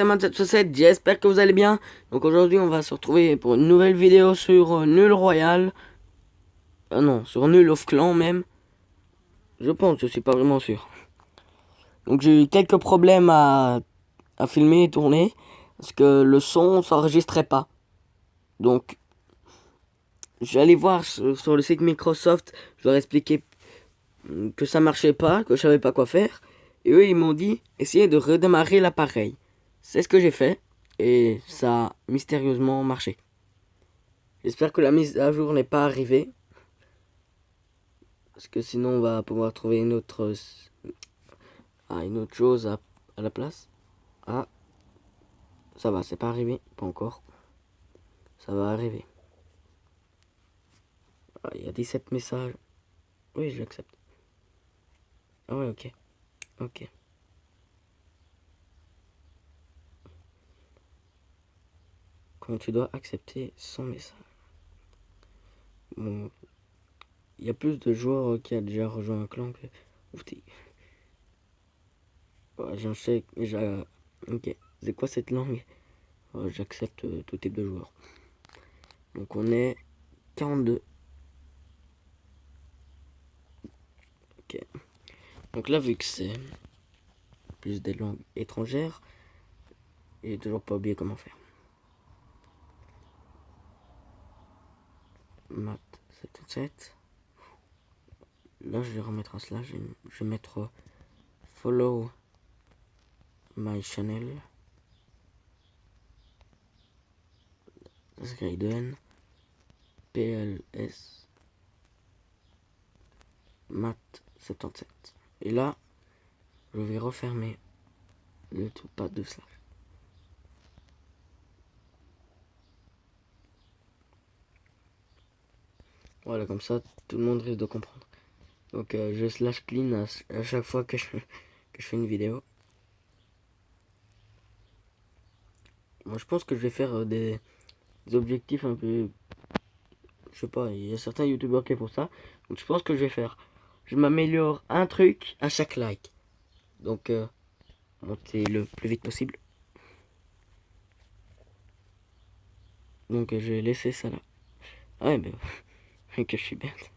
Diamant 767, j'espère que vous allez bien. Donc aujourd'hui on va se retrouver pour une nouvelle vidéo sur Nul Royal. Non, sur Nul of Clan même. Je pense, je suis pas vraiment sûr. Donc j'ai eu quelques problèmes à filmer et tourner. Parce que le son s'enregistrait pas. Donc j'allais voir sur le site Microsoft. Je leur ai expliqué que ça marchait pas, que je savais pas quoi faire. Et eux ils m'ont dit, essayez de redémarrer l'appareil. C'est ce que j'ai fait. Et ça a mystérieusement marché. J'espère que la mise à jour n'est pas arrivée. Parce que sinon on va pouvoir trouver une autre chose à la place. Ah, ça va, c'est pas arrivé. Pas encore. Ça va arriver. Ah, il y a 17 messages. Oui, je l'accepte. Ah ouais, ok. Ok. Quand tu dois accepter son message. Bon, il y a plus de joueurs qui a déjà rejoint un clan que... Ouf, ouais, j'en sais... Ok. C'est quoi cette langue? J'accepte tout type de joueurs. Donc on est 42. Ok. Donc là, vu que c'est plus des langues étrangères, j'ai toujours pas oublié comment faire. Mat 77. Là, je vais remettre un slash. Je vais mettre follow my channel. Skyden. PLS. Mat 77. Et là, je vais refermer le tout, pas de slash. Voilà, comme ça, tout le monde risque de comprendre. Donc, je slash clean à chaque fois que je fais une vidéo. Moi, je pense que je vais faire des objectifs un peu... Je sais pas, il y a certains youtubeurs qui font ça. Donc, je pense que je vais faire... Je m'améliore un truc à chaque like. Donc, monter le plus vite possible. Donc, je vais laisser ça là. Ah ouais, mais que je suis bête.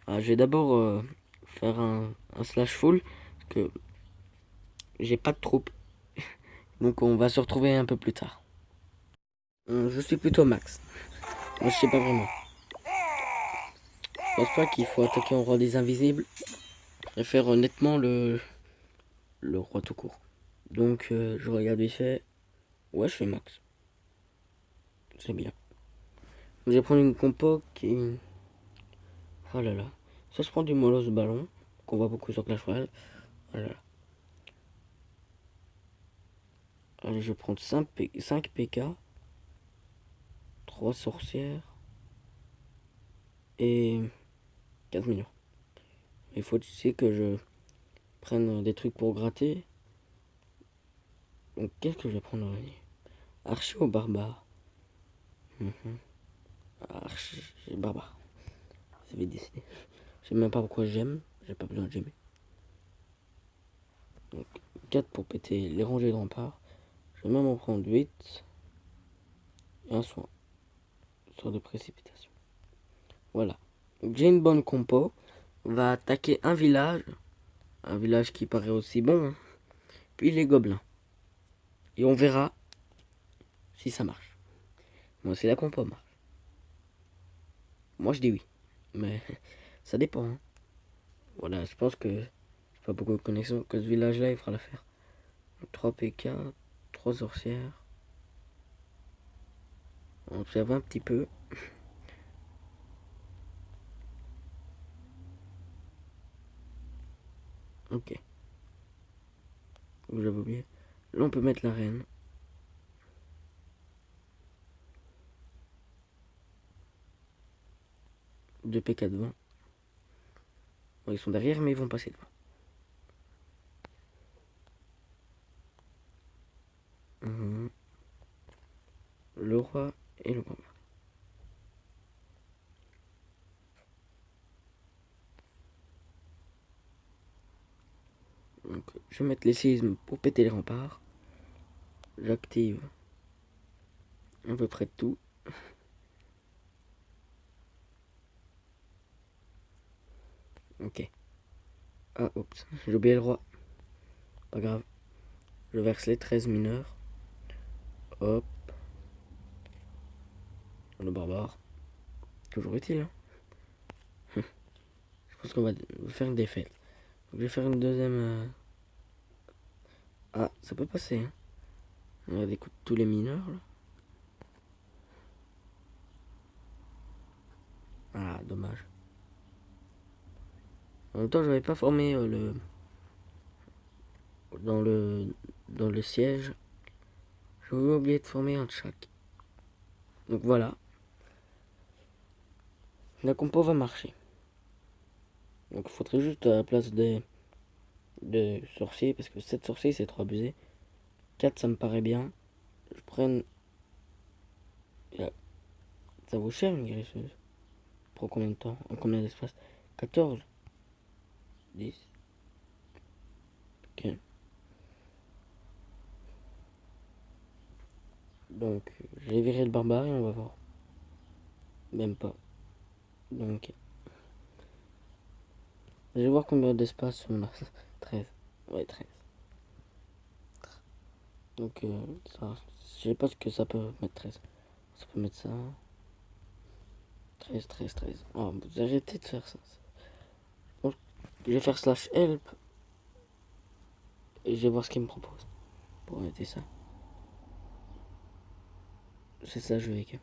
Ah, je vais d'abord faire un slash full. Parce que j'ai pas de troupes. Donc, on va se retrouver un peu plus tard. Je suis plutôt max. Moi, je sais pas vraiment. Je pense pas qu'il faut attaquer en roi des invisibles. Je préfère honnêtement le roi tout court. Donc, je regarde vite fait. Ouais, je suis max. C'est bien. Je vais prendre une compo qui... Oh là là. Ça, je prends du molosse ballon, qu'on voit beaucoup sur Clash Royale. Oh là là. Allez, je vais prendre 5 PK, 3 sorcières et 15 millions. Il faut aussi que je prenne des trucs pour gratter. Donc, qu'est-ce que je vais prendre en dernier? Archer ou barbare? Archer, barbare. Vous avez décidé. Je sais même pas pourquoi j'aime. J'ai pas besoin de j'aimer. Donc 4 pour péter les rangées de rempart. Je vais même en prendre 8. Et un soin. Sort de précipitation. Voilà. Donc j'ai une bonne compo. On va attaquer un village. Un village qui paraît aussi bon. Hein. Puis les gobelins. Et on verra si ça marche. Moi, si la compo marche. Moi, je dis oui. Mais ça dépend. Hein. Voilà, je pense que j'ai pas beaucoup de connexion. Que ce village-là, il fera l'affaire. 3 PK, 3 sorcières. On observe un petit peu. Ok. J'avais oublié. Là, on peut mettre la reine. 2 PK devant. Bon, ils sont derrière, mais ils vont passer devant. Le roi et le grand. Donc, je vais mettre les séismes pour péter les remparts. j'active à peu près tout. Ok. Ah, oups, j'ai oublié le roi. Pas grave. Je verse les 13 mineurs. Hop. Le barbare. Toujours utile, hein. Je pense qu'on va faire une défaite. Donc, je vais faire une deuxième... Ah, ça peut passer, hein. On va écouter tous les mineurs, là. Ah, dommage. En même temps, j'avais pas formé dans le siège. J'avais oublié de former un de chaque. Donc voilà. La compo va marcher. Donc il faudrait juste à la place de sorciers, parce que 7 sorciers c'est trop abusé. 4 ça me paraît bien. Je prenne... Ça vaut cher une guérisseuse. Pour combien de temps? En combien d'espace? 14. 10. Ok. Donc j'ai viré le barbare et on va voir. Même pas. Donc je vais voir combien d'espace on a. 13. Ouais, 13. Donc ça, je sais pas ce que ça peut mettre 13. Ça peut mettre ça. 13, 13, 13. Oh, vous arrêtez de faire ça. Bon, je vais faire slash help. Et je vais voir ce qu'il me propose. Pour arrêter ça. C'est ça, je VK.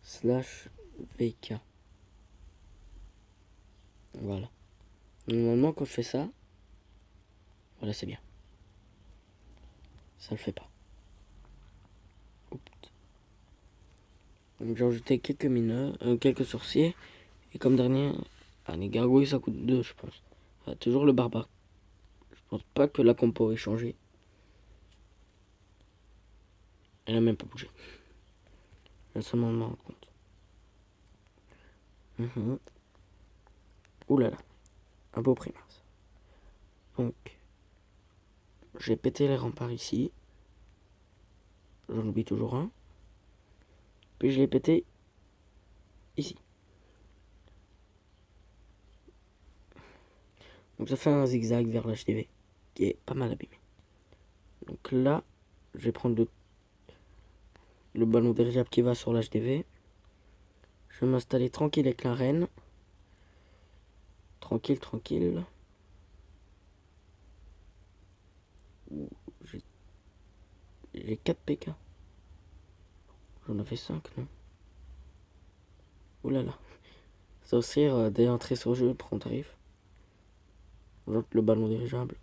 Slash VK. Voilà. Normalement, quand je fais ça, voilà, c'est bien. Ça le fait pas. Oups. Donc j'ai rajouté quelques mineurs, quelques sorciers. Et comme dernier, les gargouilles ça coûte 2, je pense. Toujours le barbare. Je pense pas que la compo ait changé. Elle a même pas bougé. Je vais seulement me rendre compte. Ouh là là. Un beau prix, mince. Donc, j'ai pété les remparts ici. J'en oublie toujours un. Puis je l'ai pété ici. Donc ça fait un zigzag vers l'HDV qui est pas mal abîmé. Donc là, je vais prendre le ballon dirigeable qui va sur l'HDV. Je vais m'installer tranquille avec la reine. Tranquille, tranquille. J'ai 4 PK. J'en avais 5, non? Oulala. Ça aussi, dès l'entrée sur jeu, prend tarif. Le ballon dirigeable.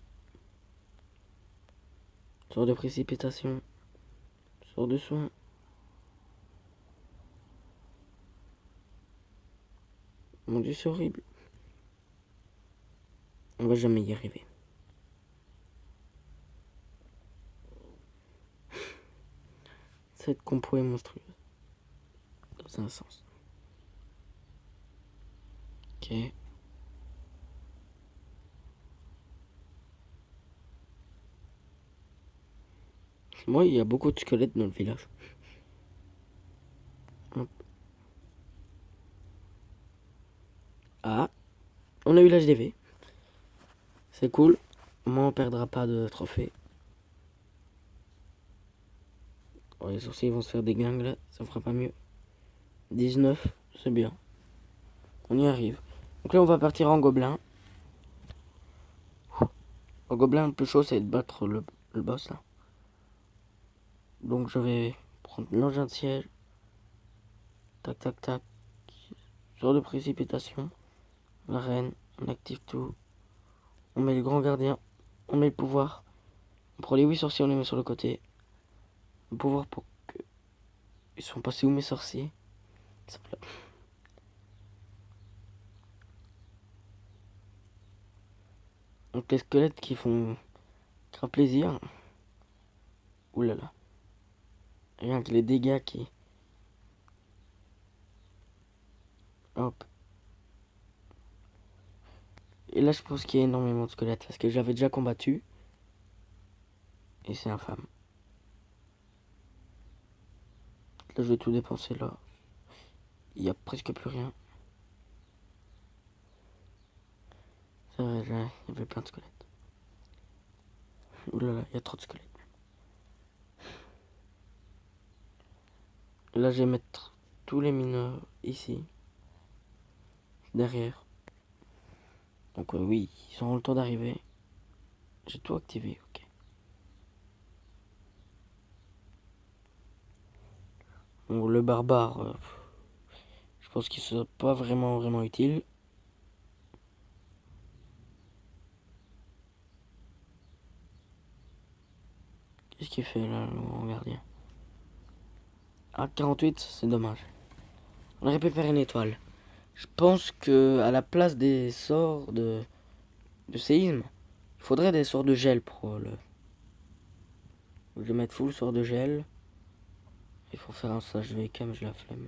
Sort de précipitation. Sort de soin. Mon dieu, c'est horrible. On va jamais y arriver. Cette compo est monstrueuse. Dans un sens. Ok. Moi, il y a beaucoup de squelettes dans le village. Hop. Ah, on a eu l'HDV. C'est cool. Au moins, on perdra pas de trophée. Oh, les sorciers vont se faire des gangs là. Ça fera pas mieux. 19, c'est bien. On y arrive. Donc là, on va partir en gobelin. En gobelin, le plus chaud, c'est de battre le boss là. Donc je vais prendre l'engin de siège. Tac, tac, tac. Sort de précipitation. La reine. On active tout. On met le grand gardien. On met le pouvoir. On prend les 8 sorciers, on les met sur le côté. Le pouvoir pour que... Ils sont passés où mes sorciers? Donc les squelettes qui font grave plaisir. Ouh là là. Rien que les dégâts qui... Hop. Et là je pense qu'il y a énormément de squelettes parce que j'avais déjà combattu. Et c'est infâme. Là, je vais tout dépenser là. Il n'y a presque plus rien. C'est vrai, là, il y avait plein de squelettes. Ouh là là, il y a trop de squelettes. Là, je vais mettre tous les mineurs ici. Derrière. Donc oui, ils auront le temps d'arriver. J'ai tout activé, ok. Bon, le barbare, je pense qu'il ne sera pas vraiment utile. Qu'est-ce qu'il fait là, le grand gardien? Ah, 48, c'est dommage. On aurait pu faire une étoile. Je pense que à la place des sorts de séisme, il faudrait des sorts de gel pour le... Je vais mettre full sort de gel. Il faut faire un stage VK, mais j'ai la flemme.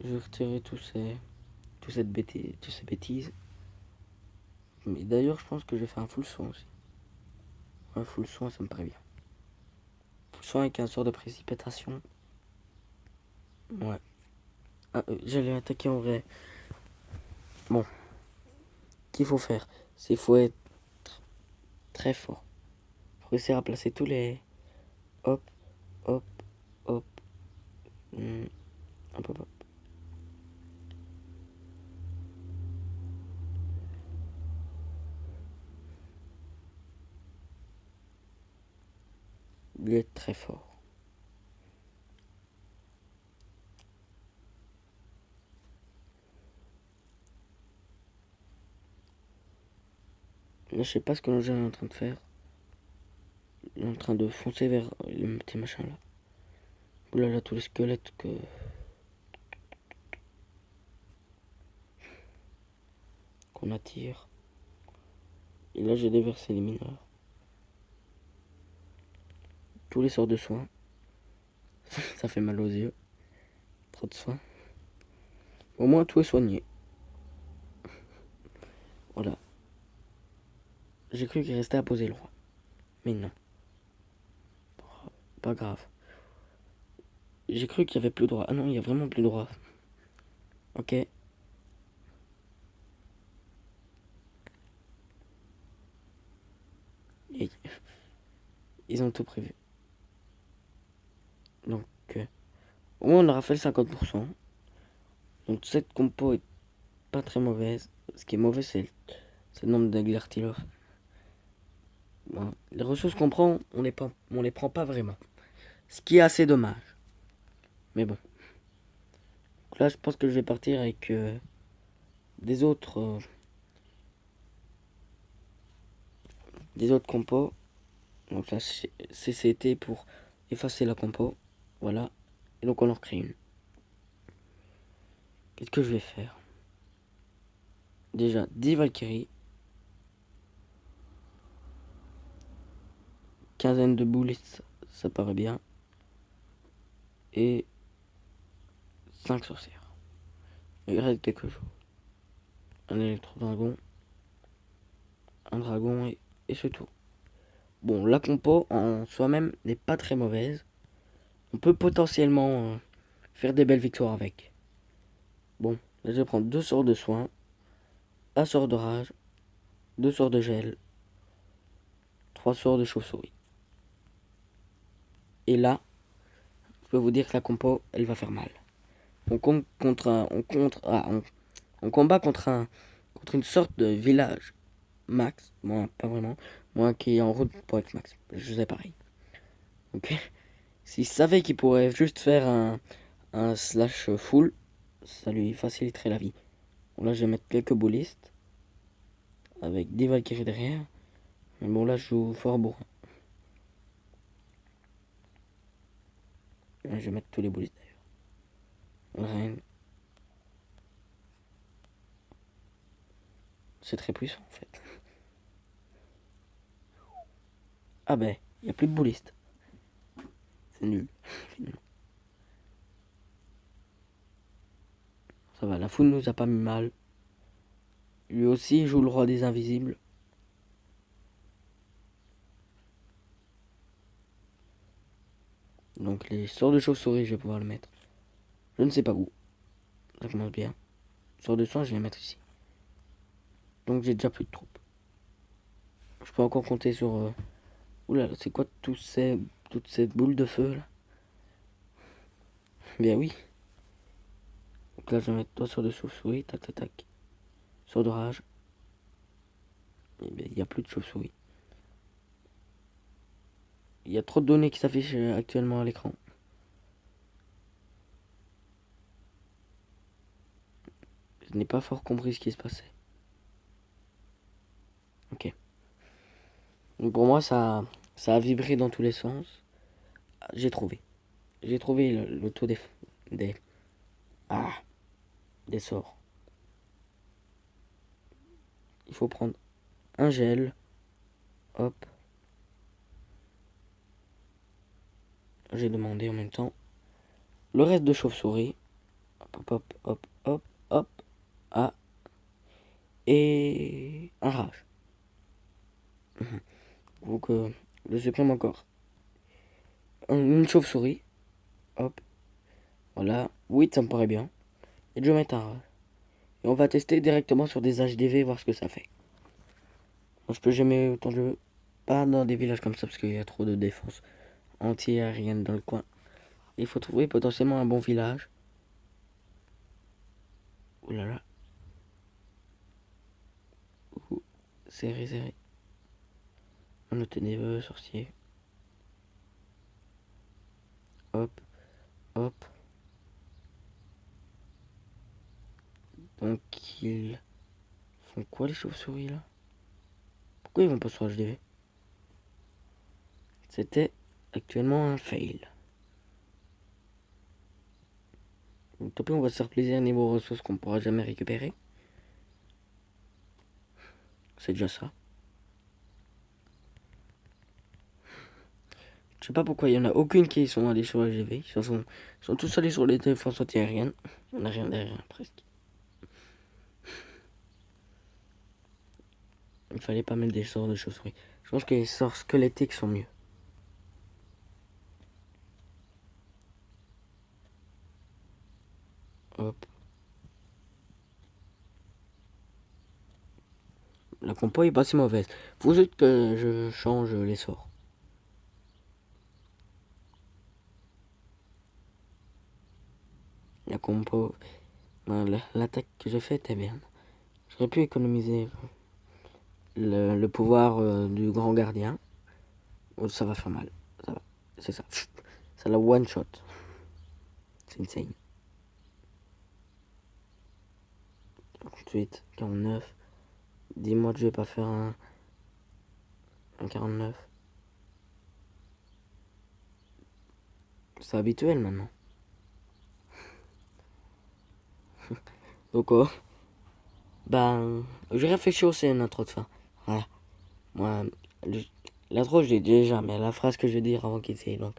Je vais retirer toutes ces bêtises. Mais d'ailleurs, je pense que je vais faire un full soin aussi. Un full soin, ça me paraît bien. Full soin avec un sort de précipitation. Ouais. Ah, j'allais attaquer en vrai. Bon. Qu'il faut faire, c'est faut être très fort. Faut réussir à placer tous les... Hop, hop, hop. Hop, hop, hop. Il est très fort. Là, je sais pas ce que le jeu est en train de faire. Il est en train de foncer vers les petits machins là. Oula là, tous les squelettes qu'on attire. Et là, j'ai déversé les mineurs. Tous les sorts de soins. Ça fait mal aux yeux. Trop de soins. Au moins, tout est soigné. Voilà. J'ai cru qu'il restait à poser le roi. Mais non. Pas grave. J'ai cru qu'il y avait plus droit. Ah non, il y a vraiment plus droit. Ok. Et ils ont tout prévu. Donc, au moins on aura fait le 50%. Donc cette compo est pas très mauvaise. Ce qui est mauvais, c'est le nombre d'Aglartilov. Bon, les ressources qu'on prend, on les prend pas vraiment. Ce qui est assez dommage. Mais bon. Donc là, je pense que je vais partir avec des autres compos. Donc là, CCT pour effacer la compo. Voilà. Et donc on en recrée une. Qu'est-ce que je vais faire? Déjà, 10 Valkyries. Quinzaine de boules, ça paraît bien. Et 5 sorcières. Il reste quelque chose. Un électro-dragon. Un dragon et c'est tout. Bon, la compo en soi-même n'est pas très mauvaise. On peut potentiellement faire des belles victoires avec. Bon, là je vais prendre 2 sorts de soin, un sort de rage, 2 sorts de gel, 3 sorts de chauve-souris. Et là, je peux vous dire que la compo, elle va faire mal. On combat contre une sorte de village max, moi pas vraiment, moi qui est en route pour être max, je sais pareil. Ok. S'il savait qu'il pourrait juste faire un slash full, ça lui faciliterait la vie. Bon, là, je vais mettre quelques boulistes avec 10 Valkyries derrière. Mais bon, là, je joue fort bourrin. Là, je vais mettre tous les boulistes d'ailleurs. Reine. C'est très puissant en fait. Ah ben, il n'y a plus de boulistes. C'est nul, finalement. Ça va, la foule nous a pas mis mal. Lui aussi joue le roi des invisibles. Donc les sorts de chauve-souris, je vais pouvoir le mettre. Je ne sais pas où. Ça commence bien. Sort de soin, je vais les mettre ici. Donc j'ai déjà plus de troupes. Je peux encore compter sur... Oula, c'est quoi toutes ces boules de feu là? Bien oui. Donc là, je vais mettre 3 sorts de chauve-souris. Tac, tac, tac. Sort de rage. Et bien, il n'y a plus de chauve-souris. Il y a trop de données qui s'affichent actuellement à l'écran. Je n'ai pas fort compris ce qui se passait. Ok. Donc pour moi, ça a vibré dans tous les sens. Ah, j'ai trouvé. J'ai trouvé le taux des... Ah, des sorts. Il faut prendre un gel. Hop. J'ai demandé en même temps. Le reste de chauve-souris. Hop, hop, hop, hop, hop. Ah. Et un rage. Donc, je supprime encore une chauve-souris. Hop. Voilà. Oui, ça me paraît bien. Et je vais mettre un rage. Et on va tester directement sur des HDV, voir ce que ça fait. Moi, je peux jamais autant que je veux. Pas dans des villages comme ça, parce qu'il y a trop de défense anti-aérienne dans le coin. Il faut trouver potentiellement un bon village. Ouh là là. Ouh. Serré, serré. On a ténébreux, sorcier. Hop. Hop. Donc, ils font quoi les chauves-souris là? Pourquoi ils vont pas sur HDV? C'était actuellement un fail. Donc, tant pis, on va se faire plaisir niveau ressources qu'on pourra jamais récupérer. C'est déjà ça. Je sais pas pourquoi il y en a aucune qui sont allés sur HDV. Ils sont tous allés sur les défenses antiaériennes. On n'a rien derrière presque. Il fallait pas mettre des sorts de chauve-souris. Je pense que les sorts squelettiques sont mieux. Hop. La compo est pas si mauvaise. Faut juste que je change les sorts. La compo... L'attaque que j'ai faite est bien. J'aurais pu économiser le pouvoir du grand gardien. Oh, ça va faire mal. Ça va. C'est ça. Ça la one shot. C'est insane. 48, 49. Dis-moi que je vais pas faire un 49. C'est habituel maintenant. Donc, ben, j'ai réfléchi aussi à notre autre fin. Voilà. Moi, l'intro, je l'ai déjà, mais la phrase que je vais dire avant qu'il s'y donc.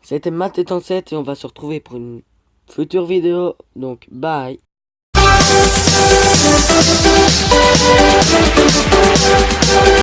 C'était Matt et 7 et on va se retrouver pour une future vidéo. Donc, bye.